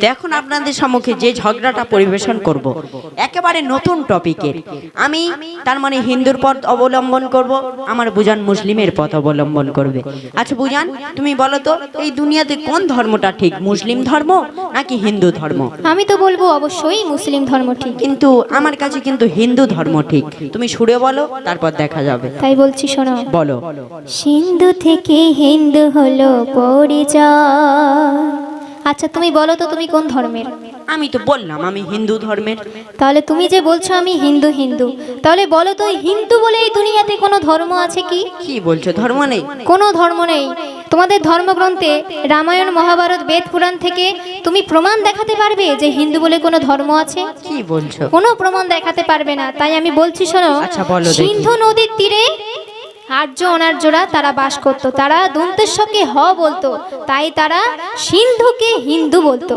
তো এখন আপনাদের সম্মুখে যে ঝগড়াটা পরিবেশন করব একেবারে নতুন টপিকের। আমি তার মানে হিন্দুর পথ অবলম্বন করব, আমার বুঝান মুসলিমের পথ অবলম্বন করবে। আচ্ছা বুঝান, তুমি বলো তো এই দুনিয়াতে কোন ধর্মটা ঠিক, মুসলিম ধর্ম নাকি হিন্দু ধর্ম? আমি তো বলবো অবশ্যই মুসলিম ধর্ম ঠিক, কিন্তু আমার কাছে কিন্তু হিন্দু ধর্ম ঠিক। তুমি সুরে বলো, তারপর দেখা যাবে। তাই বলছি শোনো। বলো। সিন্ধু থেকে হিন্দু হলো পরিচয়। আচ্ছা তুমি বলো তো তুমি কোন ধর্মের? আমি তো বললাম আমি হিন্দু ধর্মের। তাহলে তুমি যে বলছো আমি হিন্দু হিন্দু, তাহলে বলো তো হিন্দু বলে এই দুনিয়াতে কোনো ধর্ম আছে কি? কি বলছো, ধর্ম নেই? কোনো ধর্ম নেই। তোমাদের ধর্মগ্রন্থে রামায়ণ মহাভারত বেদ পুরাণ থেকে তুমি প্রমাণ দেখাতে পারবে যে হিন্দু বলে কোনো ধর্ম আছে? কি বলছো? কোনো প্রমাণ দেখাতে পারবে না। তাই আমি বলছি শোনো। আচ্ছা বলো দেখি। সিন্ধু নদীর তীরে আর্য অনার্যরা তারা বাস করত, তারা দন্তেশ্বকে হ বলতো, তাই তারা সিন্ধুকে হিন্দু বলতো।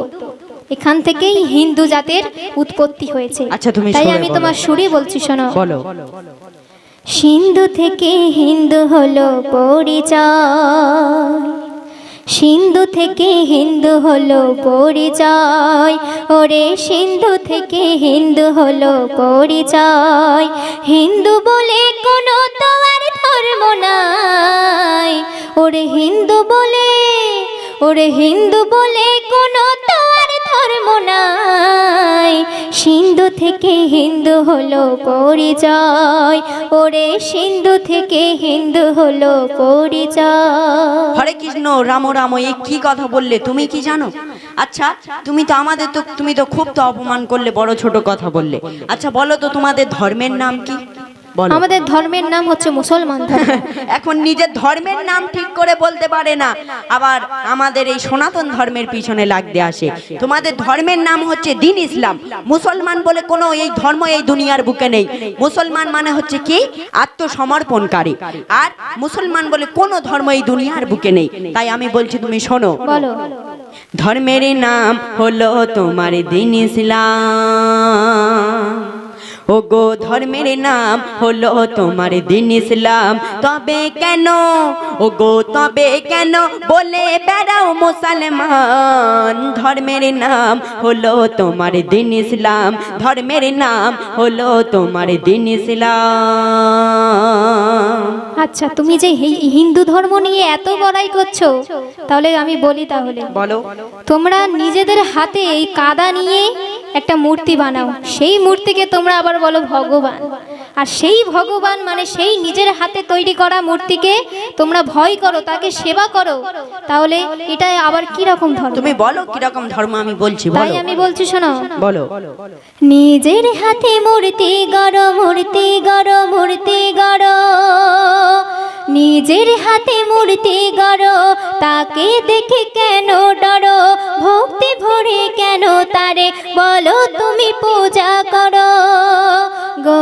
এখান থেকেই হিন্দু জাতের উৎপত্তি হয়েছে। আচ্ছা তুমি তাই সুরে আমি বলো। তোমার সুরে বলছি শোনো। বলো। সিন্ধু থেকে হিন্দু হলো পরিচয়, সিন্ধু থেকে হিন্দু হলো পরিচয়, ওরে সিন্ধু থেকে হিন্দু হলো পরিচয়। হিন্দু বলে কোনো তো আর ধর্ম নাই, ওরে হিন্দু বলে, ওরে হিন্দু বলে কোনো তো আর ধর্ম নাই। সিন্ধু থেকে হিন্দু হলো পরিচয়, ওরে সিন্ধু থেকে হিন্দু হলো পরিচয়। হরে কৃষ্ণ রাম রাম, এই কি কথা বললে, তুমি কি জানো? আচ্ছা তুমি তো আমাদের তো তুমি তো খুব তো অপমান করলে, বড় ছোট কথা বললে। আচ্ছা বলো তো তোমাদের ধর্মের নাম কি? বলো। আমাদের ধর্মের নাম হচ্ছে মুসলমান ধর্ম। এখন নিজের ধর্মের নাম ঠিক করে বলতে পারে না, আবার আমাদের এই সনাতন ধর্মের পিছনে লাগতে আসে। তোমাদের ধর্মের নাম হচ্ছে দ্বীন ইসলাম। মুসলমান বলে কোনো এই ধর্ম এই দুনিয়ার বুকে নেই। মুসলমান মানে হচ্ছে কি, আত্মসমর্পণকারী। আর মুসলমান বলে কোনো ধর্ম এই দুনিয়ার বুকে নেই। তাই আমি বলছি তুমি শোনো। বলো। ধর্মের নাম হলো তোমার দ্বীন ইসলাম, ও গো ধর্মের নাম হলো তোমার দ্বীন ইসলাম। তবে কেন ও গো, তবে কেন বলে বেড়াও মুসলমান? ধর্মের নাম হলো তোমার দ্বীন ইসলাম, ধর্মের নাম হলো তোমার দ্বীন ইসলাম। আচ্ছা তুমি যে হিন্দু ধর্ম নিয়ে এত বড়াই করছো, তাহলে আমি বলি তাহলে। বলো। তোমরা নিজেদের হাতে এই কাদা নিয়ে একটা মূর্তি বানাও, সেই মূর্তিকে তোমরা আবার বলো ভগবান। আর সেই ভগবান মানে সেই নিজের হাতে তৈরি করা মূর্তিকে তোমরা ভয় করো, তাকে সেবা করো, তাহলে এটা আবার কি রকম ধর্ম? তুমি বলো কি রকম ধর্ম, আমি বলছি। তাই বলো। আমি বলছি শোনো। বলো। নিজের হাতে মূর্তি গড়ো, মূর্তি গড়ো, মূর্তি গড়ো, নিজের হাতে মূর্তি গড়ো, তাকে দেখে কেন ডরো? ভক্তি ভরে কেন তারে বলো তুমি পূজা করো গো?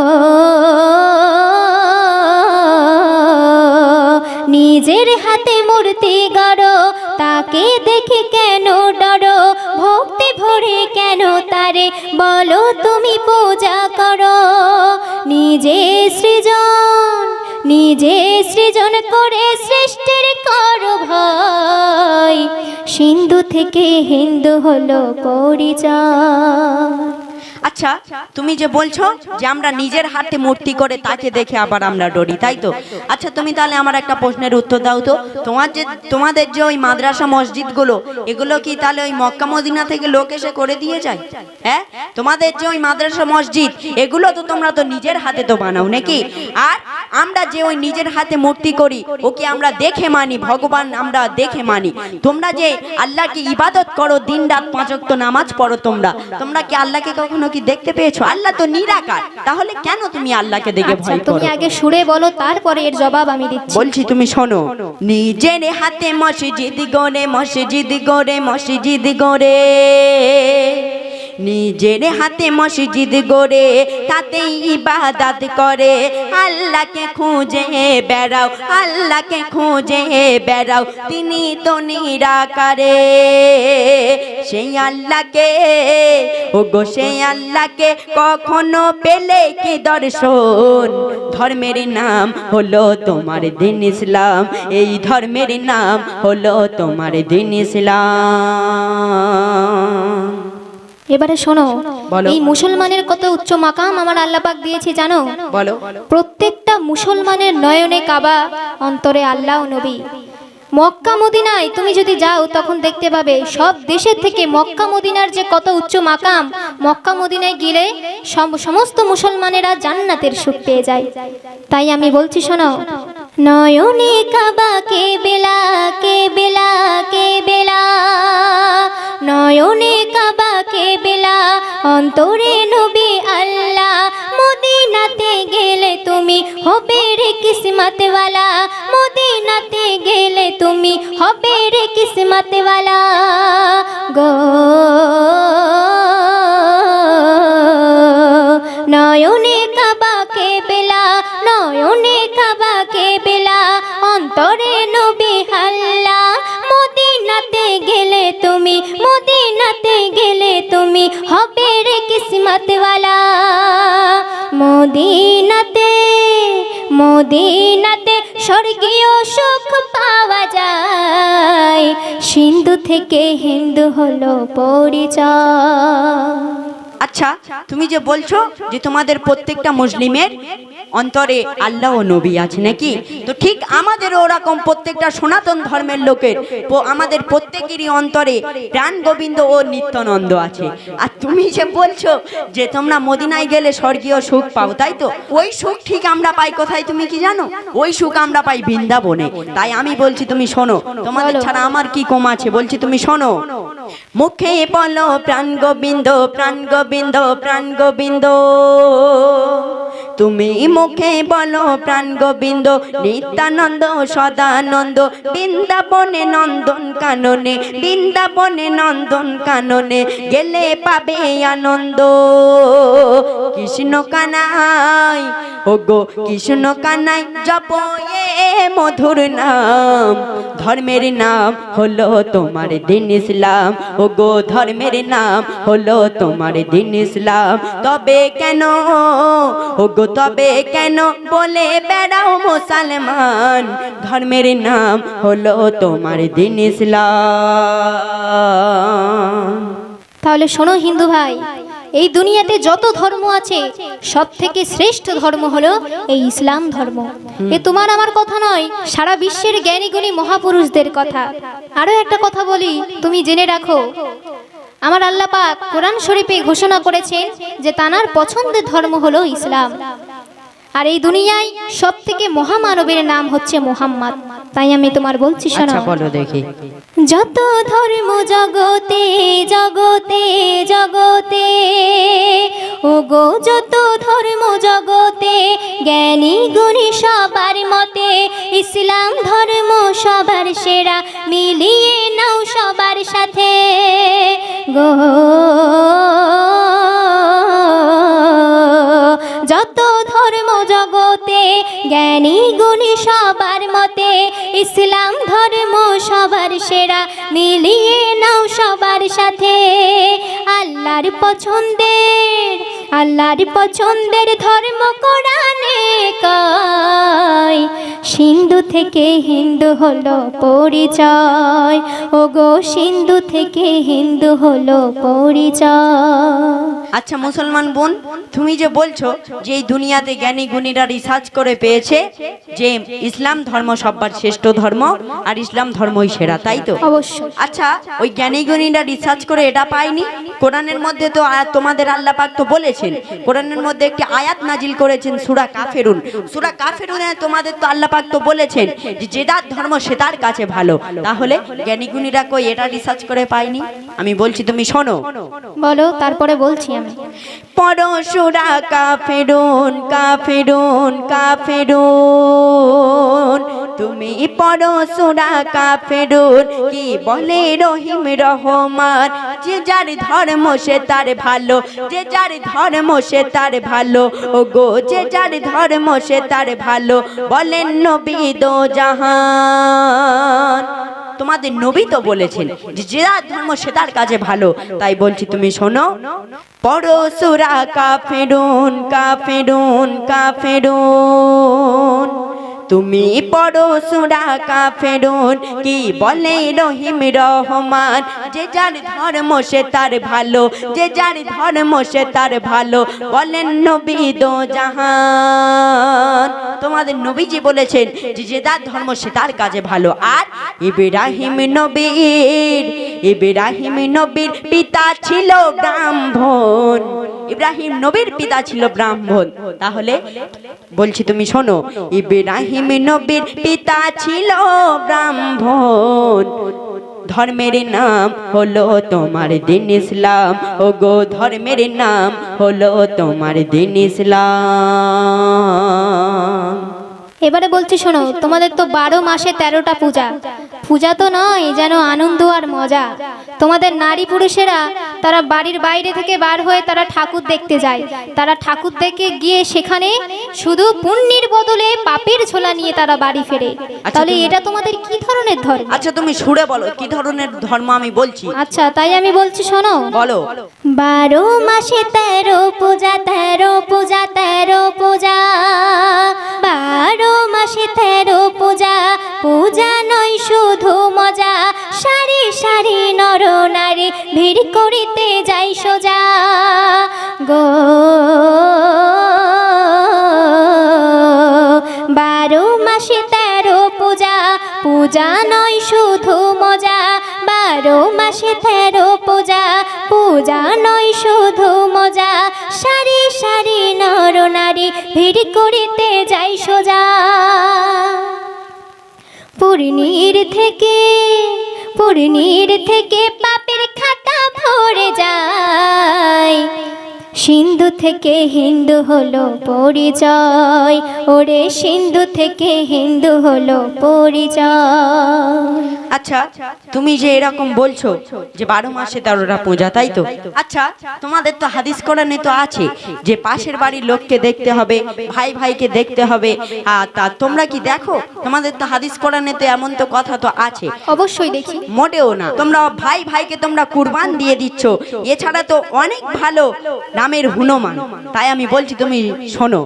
নিজের হাতে মূর্তি গড়ো, তাকে দেখে কেন ডরো? ভক্তি ভরে কেন তারে বলো তুমি পূজা করো? নিজে সৃজন, নিজে সৃজন করে সৃষ্টির করো ভয়, সিন্ধু থেকে হিন্দু হলো পরিচয়। আচ্ছা তুমি যে বলছো যে আমরা নিজের হাতে মূর্তি করে তাকে দেখে আবার আমরা ডরি, তাই তো? আচ্ছা তুমি তাহলে আমার একটা প্রশ্নের উত্তর দাও তো। তোমাদের যে ওই মাদ্রাসা মসজিদগুলো, এগুলো কি তাহলে ওই মক্কা মদিনা থেকে লোক এসে করে দিয়ে যায়? হ্যাঁ, তোমাদের যে ওই মাদ্রাসা মসজিদ, এগুলো তো তোমরা তো নিজের হাতে তো বানাও নাকি? আর আমরা যে ওই নিজের হাতে মূর্তি করি, ওকে আমরা দেখে মানি, ভগবান আমরা দেখে মানি। তোমরা যে আল্লাহকে ইবাদত করো, দিন রাত 5 ওয়াক্ত নামাজ পড়ো, তোমরা কি আল্লাহকে কখনো কি দেখতে পেয়েছো? আল্লাহ তো নিরাকার, তাহলে কেন তুমি আল্লাহকে দেখে ভয় করো? তুমি আগে সুরে বলো, তারপরে এর জবাব আমি দিচ্ছি। বলছি তুমি শোনো। নিজের হাতে মসজিদ গড়ে, মসজিদ গড়ে, মসজিদ গড়ে, নিজের হাতে মসজিদ গড়ে তাতেই ইবাদত করে। আল্লাহকে খুঁজে বেড়াও, আল্লাহকে খুঁজে বেড়াও, তিনি তো নিরাকারে। সেই আল্লাহকে ও গো, সেই আল্লাহকে কখনো পেলে কি দর্শন? ধর্মের নাম হলো তোমার দ্বীন ইসলাম, এই ধর্মের নাম হলো তোমার দ্বীন ইসলাম। এবারে শোনো, বলো। এই মুসলমানের কত উচ্চ মাকাম আমার আল্লাহ পাক দিয়েছে জানো? বলো। প্রত্যেকটা মুসলমানের নয়নে কাবা, অন্তরে আল্লাহ ও নবী। মক্কা মদিনায় তুমি যদি যাও তখন দেখতে পাবে সব দেশের থেকে মক্কা মদিনার যে কত উচ্চ মাকাম, মক্কা মদিনায় গেলে সমস্ত মুসলমানেরা জান্নাতের সুখ পেয়ে যায়। তাই আমি বলছি শোনো, নয়নে কাবা কে বেলা কে বেলা কে বেলা, নয়নে কাবা কে বেলা, অন্তরে নবী আল্লাহ। মদিনাতে গেলে তুমি হবে রে কিসমতওয়ালা, মদিনাতে গেলে তুমি হবে রে কিসমতওয়ালা গো। নয়নে কাবা কে বেলা, নয়নে কাবা কে বেলা, অন্তরে নবী আল্লাহ। মদিনাতে গেলে তুমি, মদিনাতে গেলে তুমি হবে রে কিসমতওয়ালা। মদিনাতে, মদিনাতে স্বর্গীয় সুখ পাওয়া যায়, সিন্ধু থেকে হিন্দু হলো পরিচয়। আচ্ছা, তুমি যে বলছো যে তোমাদের প্রত্যেকটা মুসলিমের অন্তরে আল্লাহ ও নবী আছে নাকি, তো ঠিক আমাদের ওরকম প্রত্যেকটা সনাতন ধর্মের লোকের আমাদের প্রত্যেকেরই অন্তরে প্রাণ গোবিন্দ ও নিত্যানন্দ আছে। আর তুমি যে বলছো যে তোমরা মদিনায় গেলে স্বর্গীয় সুখ পাও, তাই তো? ওই সুখ ঠিক আমরা পাই কোথায় তুমি কি জানো? ওই সুখ আমরা পাই বৃন্দাবনে। তাই আমি বলছি তুমি শোনো, তোমাদের ছাড়া আমার কি কম আছে, বলছি তুমি শোনো। মুখে বলো প্রাণ গোবিন্দ, প্রাণ গোবিন্দ, প্রাণ গোবিন্দ। তুমি মুখে বলো প্রাণ গোবিন্দ, নিত্যানন্দ সদানন্দ। বৃন্দাবনে নন্দন কাননে, বৃন্দাবনে নন্দন কাননে গেলে পাবে আনন্দ। কৃষ্ণ কানাই ও গো কৃষ্ণ কানাই জপ এ মধুর নাম, ধর্মের নাম হলো তোমার দিন ইসলাম। ও গো ধর্মের নাম হলো তোমার দিন ইসলাম। তবে কেন ও গো তবে কেন বলে বেড়াও মুসলমান, ধর্মের নাম হলো তোমার দিন ইসলাম। তাহলে শোনো হিন্দু ভাই, এই দুনিয়াতে যত ধর্ম আছে সব থেকে শ্রেষ্ঠ ধর্ম হলো এই ইসলাম ধর্ম। এ তোমার আমার কথা নয়, সারা বিশ্বের জ্ঞানী গুণী মহাপুরুষদের কথা। আরো একটা কথা বলি, তুমি জেনে রাখো, আমার আল্লাহ পাক কোরআন শরীফে ঘোষণা করেছেন যে তানার পছন্দের ধর্ম হলো ইসলাম। আর এই দুনিয়ায় সব থেকে মহামানবের নাম হচ্ছে মুহাম্মদ। তাই আমি তোমার বলছি শোনো। আচ্ছা বলো দেখি। যত ধর্ম জগতে জগতে জগতে, ও গো যত ধর্ম জগতে, জ্ঞানী গুণী সবার মতে ইসলাম ধর্ম সবার সেরা, মিলিয়ে নাও সবার সাথে গো। যত ধর্ম জগতে, জ্ঞানী গুণী সবার মতে ইসলাম ধর্ম সবার সেরা, মিলিয়ে নাও সবার সাথে। আল্লাহর পছন্দের, আল্লাহর পছন্দের ধর্ম কোরআনে কয়, সিন্ধু থেকে হিন্দু হলো পরিচয়। ও গো সিন্ধু থেকে হিন্দু হলো পরিচয়। আচ্ছা মুসলমান বোন, তুমি যে বলছো যে এই দুনিয়াতে জ্ঞানী গুণীরা রিসার্চ করে পেয়েছে যে ইসলাম ধর্ম সবার শ্রেষ্ঠ ধর্ম আর ইসলাম ধর্মই সেরা, তাই তো? অবশ্যই। আচ্ছা, ওই জ্ঞানী গুণীরা রিসার্চ করে এটা পায়নি? কোরআনের মধ্যে তো তোমাদের আল্লাহ পাক তো বলেছেন, কোরআনের মধ্যে একটি আয়াত নাজিল করেছেন সূরা কাফিরুন। সূরা কাফিরুনে তোমাদের তো আল্লাহ পাক তো বলেছেন যে যার ধর্ম সে তার কাছে ভালো। তাহলে জ্ঞানী গুণীরা কই এটা রিসার্চ করে পায়নি? আমি বলছি তুমি শোনো। বলো, তারপরে বলছি আমি। পড়ো সূরা কাফিরুন, কাফিরুন, কাফিরুন। তুমি পড়ো সূরা কাফিরুন, কি বলে রহিম রহমান, যে যার ধর্ম সে তার ভালো, যে যার ধর্ম সে তার ভালো। ও গো যে যার ধর্ম সে তার ভালো, বলেন নবী দো জাহান। তোমাদের নবী তো বলেছেন যে যার ধর্ম সে তার কাছে ভালো। তাই বলছি তুমি শোনো, পড়ো সূরা কাফিরুন, কাফিরুন, কাফিরুন। তুমি পড়ো সূরা কাফেরুন, কি বলে রহিম রহমান, যে যার ধর্ম সে তার ভালো, যে যার ধর্ম সে তার ভালো, বলেন নবী দো জাহান। তোমাদের নবীজি বলেছেন যে যে যার ধর্ম সে তার কাজে ভালো। আর ইব্রাহিম নবীর পিতা ছিল ব্রাহ্মণ, ইব্রাহিম নবীর পিতা ছিল ব্রাহ্মণ। তাহলে বলছি তুমি শোনো, ইব্রাহিম নবীর পিতা ছিল ব্রাহ্মণ, ধর্মের নাম হলো তোমার দিন ইসলাম, ও গো ধর্মের নাম হলো তোমার দিন ইসলাম। এবারে বলছি শোনো, তোমাদের তো 12 মাসে 13টা পূজা, পূজা তো নয় যেন আনন্দ আর মজা। তোমাদের নারী পুরুষেরা তারা বাড়ির বাইরে থেকে বার হয়ে তারা ঠাকুর দেখতে যায়, তারা ঠাকুর দেখে গিয়ে সেখানে শুধু পুণ্যের বদলে পাপের ঝোলা নিয়ে তারা বাড়ি ফেরে। তাহলে এটা তোমাদের কি ধরনের ধর্ম? আচ্ছা তুমি সুরে বলো কি ধরনের ধর্ম আমি বলছি। আচ্ছা তাই আমি বলছি শোনো, বলো। 12 মাসে 13 পূজা, 13 পূজা, 13 পূজা, 12 মাসে 13 পূজা, পূজা নয় শুধু মজা, সারি সারি নর নারী ভিড় করিতে যাই সোজা গো। 12 মাসে 13 পূজা, পূজা নয় শুধু মজা, 12 মাসে 13 পূজা, পূজা নয় শুধু মজা, সারি সারি নর নারী ভিড় করিতে যাই সোজা। পূর্ণির থেকে পাপের খাতা ভরে যায়, সিন্ধু থেকে হিন্দু হলো পরিচয়, ওরে সিন্ধু থেকে হিন্দু হলো পরিচয়। আচ্ছা তুমি যে এরকম বলছো যে 12 মাসে 13টা পূজা, তাই তো? আচ্ছা তোমাদের তো হাদিস কোরআনে তো আছে যে পাশের বাড়ির লোককে দেখতে হবে, ভাই ভাইকে দেখতে হবে। তা তোমরা কি দেখো? তোমাদের তো হাদিস কোরআনে তো এমন তো কথা তো আছে। অবশ্যই দেখি। মোটেও না, তোমরা ভাই ভাইকে তোমরা কুরবান দিয়ে দিচ্ছ। এছাড়া তো অনেক ভালো নামের হনুমান। তাই আমি বলছি তুমি শোনো,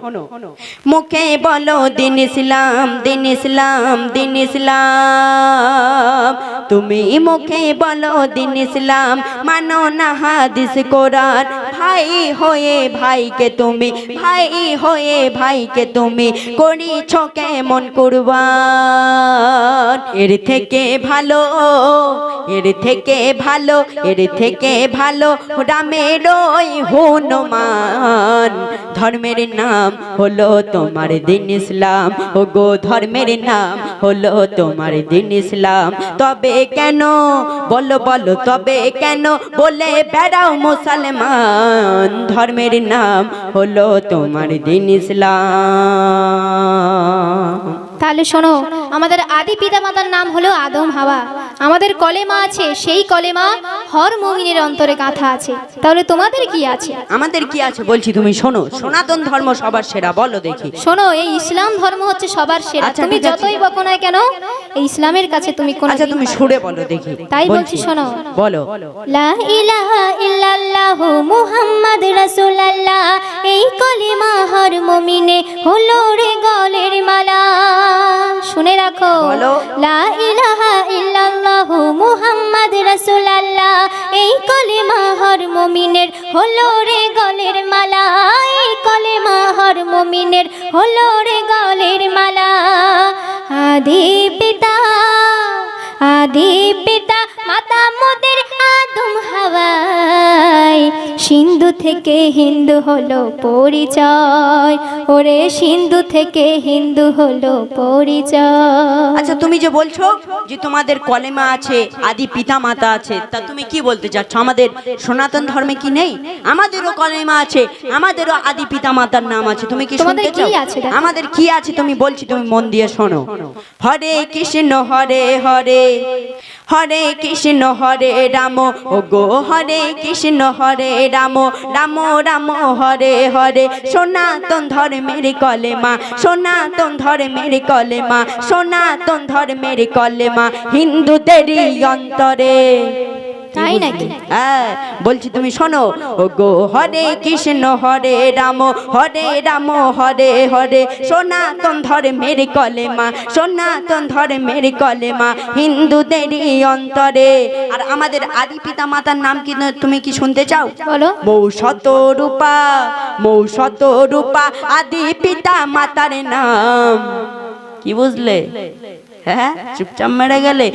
মুখে বলো দিন ইসলাম, দিন ইসলাম, দিন ইসলাম, তুমি মুখে বলো দিন ইসলাম, মানো না হাদিস কোরআন, ভাই হয়ে ভাইকে তুমি, ভাই হয়ে ভাইকে তুমি করিছ কেমন কুরবান। এর থেকে ভালো, এর থেকে ভালো, এর থেকে ভালো রামের ওই হনুমান। ধর্মের নাম হলো তোমার দিন ইসলাম, ও গো ধর্মের নাম হলো তোমার দিন ইসলাম। তবে কেন বলো বলো, তবে কেন বলে বেড়াও মুসলমান, ধর্মের নাম হলো তোমার দিন ইসলাম। তাহলে শোনো, আমাদের আদি পিতা মাতার নাম হলো আদম হাওয়া, আমাদের কলেমা আছে, সেই কলেমা হর মুমিনের অন্তরে গাঁথা আছে। তাহলে তোমাদের কি আছে? আমাদের কি আছে বলছি তুমি শোনো, সনাতন ধর্ম সবার সেরা, বলো দেখি। শোনো, এই ইসলাম ধর্ম হচ্ছে সবার সেরা। আচ্ছা, তুমি ঠিক আছে। যতই বকো না কেন, এই ইসলামের কাছে তুমি কোনো আচ্ছা তুমি সুরে বলো দেখি। তাই বলছি শোনো, বলো। লা ইলাহা ইল্লাল্লাহু মুহাম্মাদ রাসূলুল্লাহ, এই কলিমা হর মুমিনে হলো রে গলের মালা। শুনে রাখো, বলো। লা ইলাহা ইল্লাল্লাহু মুহাম্মাদ রাসূলুল্লাহ, এই কলিমা হর মুমিনের হলো রে গলের মালা, এই কলিমা হর মুমিনের হলো রে গলের মালা। আদি পিতা, আদি পিতা মাতা মোদের আদম হাওয়াই, সিন্ধু থেকে হিন্দু হলো পরিচয়, ওরে সিন্ধু থেকে হিন্দু হলো পরিচয়। আচ্ছা তুমি যে বলছো যে তোমাদের কলেমা আছে, আদি পিতা মাতা আছে, তা তুমি কি বলতে চাচ্ছ? আমাদের সনাতন ধর্মে কি নেই? আমাদেরও কলেমা আছে, আমাদেরও আদি পিতা মাতার নাম আছে। তুমি কি তোমাদের শুনতে কি চাও? আছে দেখো। আমাদের কি আছে তুমি বলছি, তুমি মন দিয়ে শোনো। হরে কৃষ্ণ হরে হরে, হরে কৃষ্ণ হরে রাম, ও গো হরে কৃষ্ণ হরে রাম, রাম রাম হরে হরে। সনাতন ধর্মের কলেমা, সনাতন ধর্মের কলেমা, সনাতন ধর্মের কলেমা হিন্দুদেরই অন্তরে। তাই নাকি? হ্যাঁ বলছি তুমি শোনো। ও গো হরে কৃষ্ণ হরে রাম হরে হরে, সনাতন ধর্মের কলেমা, সনাতন ধর্মের কলেমা হিন্দুদেরই অন্তরে। আর আমাদের আদি পিতা মাতার নাম কি তুমি কি শুনতে চাও? বলো। মৌ শতরূপা আদি পিতা মাতার নাম। কি বুঝলে? হ্যাঁ চুপচাপ মেরে গেলে।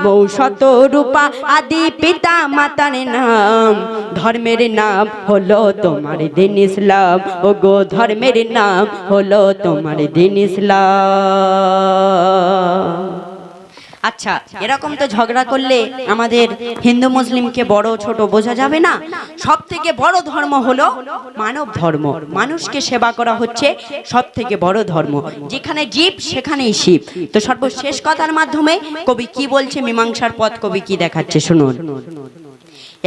মৌ শতরূপা আদি পিতা মাতার নাম, ধর্মের নাম হলো তোমার দিন ইসলাম। ও গো ধর্মের নাম হলো তোমার দিন ইসলাম। আচ্ছা এরকম তো ঝগড়া করলে আমাদের হিন্দু মুসলিমকে বড় ছোট বোঝা যাবে না। সব থেকে বড় ধর্ম হলো মানব ধর্ম, মানুষকে সেবা করা হচ্ছে সব থেকে বড় ধর্ম। যেখানে জীব সেখানেই শিব। তো সর্বশেষ কথার মাধ্যমে কবি কি বলছে, মীমাংসার পথ কবি কি দেখাচ্ছে শুনুন।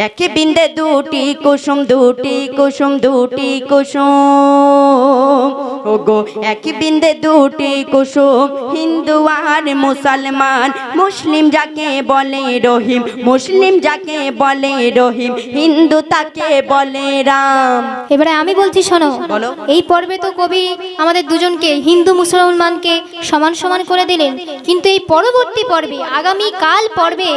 একে বিন্দে দুটি কুসুম, দুটি কুসুম, দুটি কুসুম। ও গো এক বিন্দে দুটি কুসুম, হিন্দু আর মুসলমান। মুসলিম যাকে বলে রহিম, মুসলিম যাকে বলে রহিম, হিন্দু তাকে বলে রাম। এবারে আমি বলছি শোনো। বলো। এই পর্বে তো কবি আমাদের দুজনকে হিন্দু মুসলমানকে সমান সমান করে দিলেন, কিন্তু এই পরবর্তী পর্বে আগামী কাল পর্বে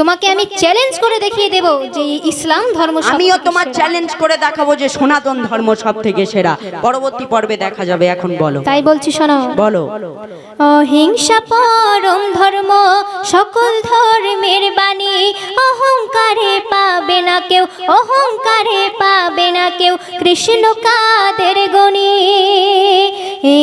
তোমাকে আমি চ্যালেঞ্জ করে দেখিয়ে দেব যে ইসলাম ধর্ম আমিও তোমার চ্যালেঞ্জ করে দেখাবো যে সনাতন ধর্ম সব থেকে সেরা। পরবর্তী পর্বে দেখা যাবে, এখন বলো। তাই বলছি শোনো। বলো। অহিংসা পরম ধর্ম, সকল ধর্মের বাণী। অহংকারে পাবে না কেউ, অহংকারে পাবে না কেউ কৃষ্ণ কাদের গণি। এ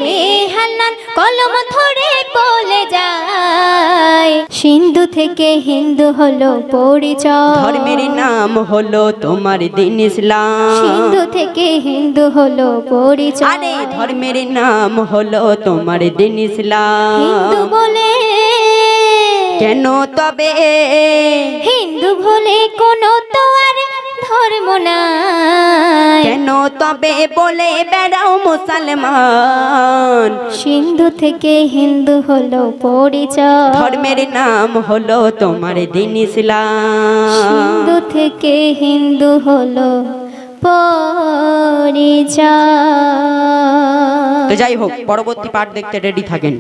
মেহান্নান কলম ধরে বলে যায়, সিন্ধু থেকে হিন্দু হলো পরিচয়। ধর্মের নাম হলো তোমার দিন ইসলাম। সিন্ধু থেকে হিন্দু হলো পরিচয়। আরে ধর্মের নাম হলো তোমার দিন ইসলাম। হিন্দু বলে কেন তবে, হিন্দু বলে কোনো তো আর ধর্ম নাই। কেন তবে বলে বেড়াও মুসলমান। সিন্ধু থেকে হিন্দু হলো পরিচয়। ধর্মের নাম হলো তোমার দিন ইসলাম। সিন্ধু থেকে হিন্দু হলো পরিচয়। তো যাই হোক, পরবর্তী পাঠ দেখতে রেডি থাকেন।